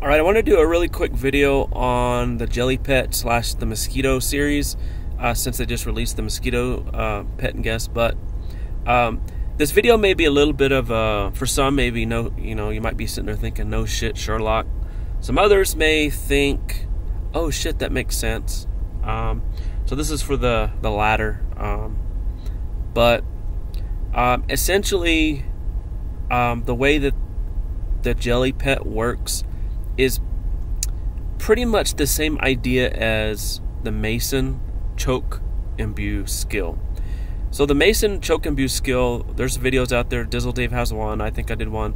Alright, I want to do a really quick video on the Jelly Pet / the Mosquito series, since they just released the Mosquito Pet and Guest. But this video may be a little bit of for some, maybe no, you might be sitting there thinking, no shit, Sherlock. Some others may think, oh shit, that makes sense. So this is for the latter. But essentially, the way that the Jelly Pet works is pretty much the same idea as the Mason choke imbue skill. So the Mason choke imbue skill, there's videos out there. Dizzle Dave has one, I think I did one,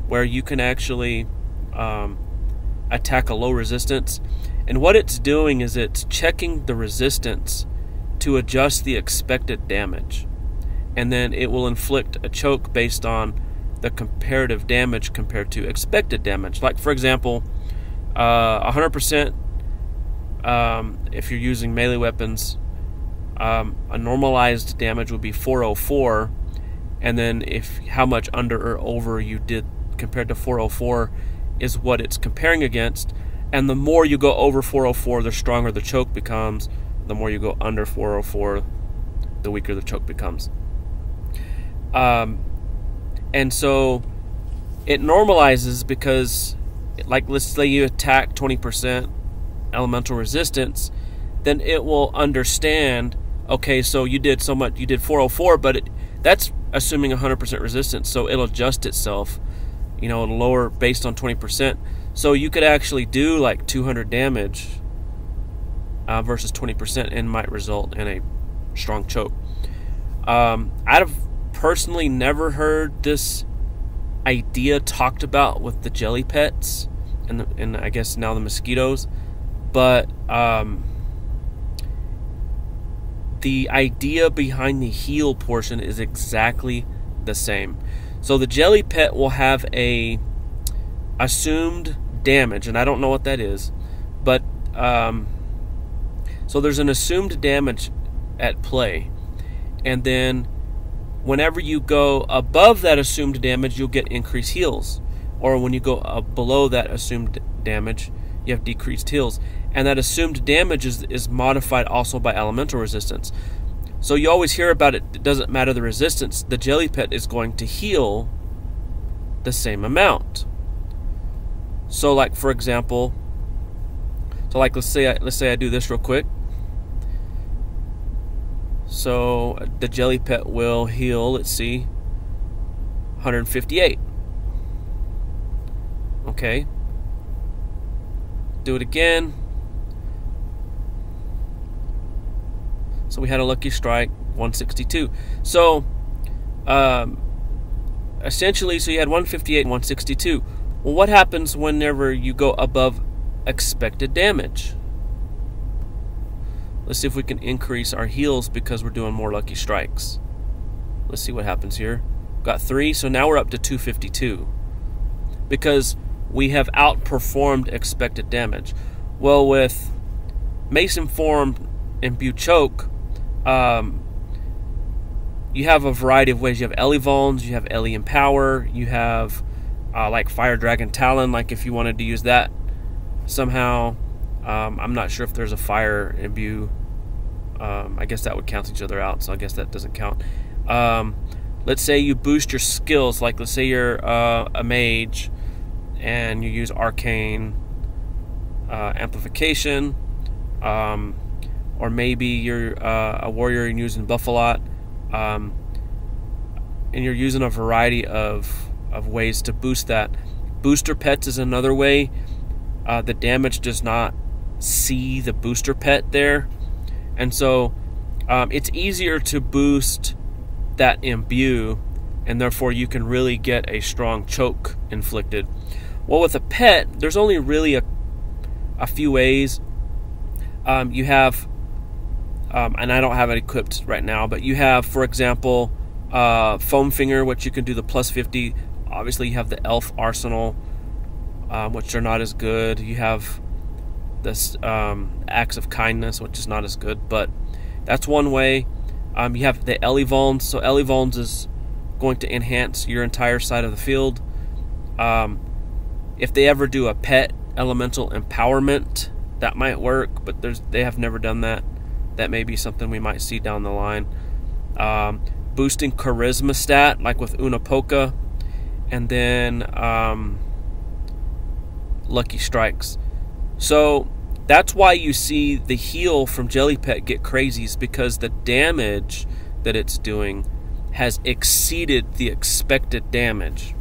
where you can actually attack a low resistance, and what it's doing is it's checking the resistance to adjust the expected damage, and then it will inflict a choke based on the comparative damage compared to expected damage. Like, for example, 100%, if you're using melee weapons, a normalized damage would be 404, and then how much under or over you did compared to 404 is what it's comparing against. And the more you go over 404, the stronger the choke becomes. The more you go under 404, the weaker the choke becomes. And so it normalizes because, like, let's say you attack 20% elemental resistance, then it will understand, okay, so you did so much, you did 404, but that's assuming 100% resistance, so it'll adjust itself, it'll lower based on 20%. So you could actually do like 200 damage versus 20%, and might result in a strong choke. I've personally never heard this idea talked about with the Jelly Pets and I guess now the Mosquitoes, but the idea behind the heal portion is exactly the same. So the Jelly Pet will have a assumed damage, and I don't know what that is, but so there's an assumed damage at play, and then whenever you go above that assumed damage, you'll get increased heals, or when you go below that assumed damage, you have decreased heals. And that assumed damage is modified also by elemental resistance. So you always hear about it doesn't matter the resistance, the Jelly Pet is going to heal the same amount. So, like, for example, let's say I do this real quick. So the Jelly Pet will heal, let's see, 158. Okay. Do it again. So we had a lucky strike, 162. So essentially, so you had 158 and 162. Well, what happens whenever you go above expected damage? Let's see if we can increase our heals because we're doing more lucky strikes. Let's see what happens here. Got 3, so now we're up to 252 because we have outperformed expected damage. Well, with Mason Form Imbue Choke, you have a variety of ways. You have Elevons, you have Ellie Empower, you have like Fire Dragon Talon, like if you wanted to use that somehow. I'm not sure if there's a Fire Imbue. I guess that would cancel each other out, so I guess that doesn't count. Let's say you boost your skills, like let's say you're a mage and you use Arcane Amplification, or maybe you're a warrior and using Buff a lot, and you're using a variety of ways to boost that. Booster Pets is another way. The damage does not see the booster pet there, and so it's easier to boost that imbue, and therefore you can really get a strong choke inflicted. Well, with a pet, there's only really a few ways. You have, and I don't have it equipped right now, but you have, for example, Foam Finger, which you can do the +50. Obviously, you have the Elf Arsenal, which are not as good. You have this Acts of Kindness, which is not as good, but that's one way. You have the Elevons. So Elevons is going to enhance your entire side of the field. If they ever do a pet elemental empowerment. That might work, but they have never done that. That may be something we might see down the line. Boosting charisma stat, like with Unapoka, and then lucky strikes. So that's why you see the heal from Jelly Pet get crazy, is because the damage that it's doing has exceeded the expected damage.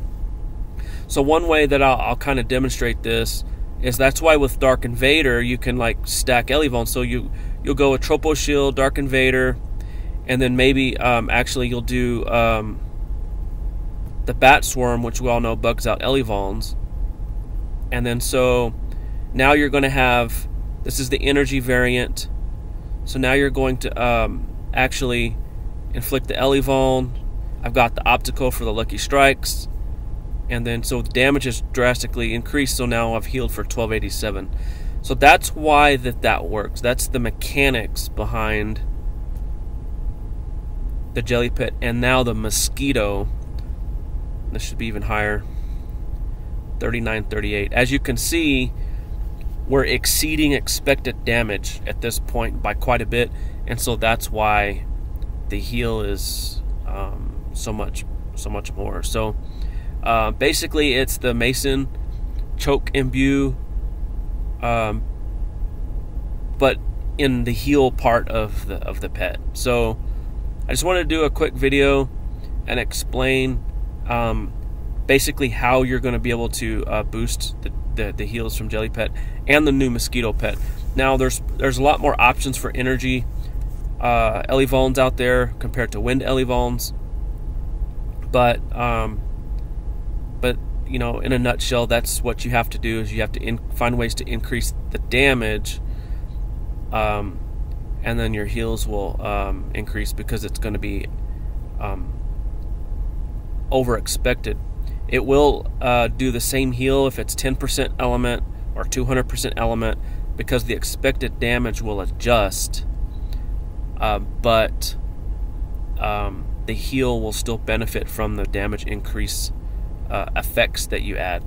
So one way that I'll kind of demonstrate this is that's why with Dark Invader you can like stack Elevon. So you'll go with Tropo Shield, Dark Invader, and then maybe actually you'll do the Bat Swarm, which we all know bugs out Elevons. And then so now you're going to have, this is the energy variant. So now you're going to actually inflict the Elevon. I've got the Optical for the lucky strikes. And then so the damage is drastically increased, so now I've healed for 1287. So that's why that works. That's the mechanics behind the Jelly Pet. And now the Mosquito, this should be even higher, 3938. As you can see, we're exceeding expected damage at this point by quite a bit, and so that's why the heal is so much more. So basically, it's the Mason choke imbue, but in the heal part of the pet. So I just wanted to do a quick video and explain basically how you're going to be able to boost the heals from Jelly Pet and the new Mosquito Pet. Now there's a lot more options for energy Elevons out there compared to wind Elevons, but you know, in a nutshell, that's what you have to do, is you have to find ways to increase the damage, and then your heals will increase because it's going to be over expected. It will do the same heal if it's 10% element or 200% element, because the expected damage will adjust, but the heal will still benefit from the damage increase effects that you add.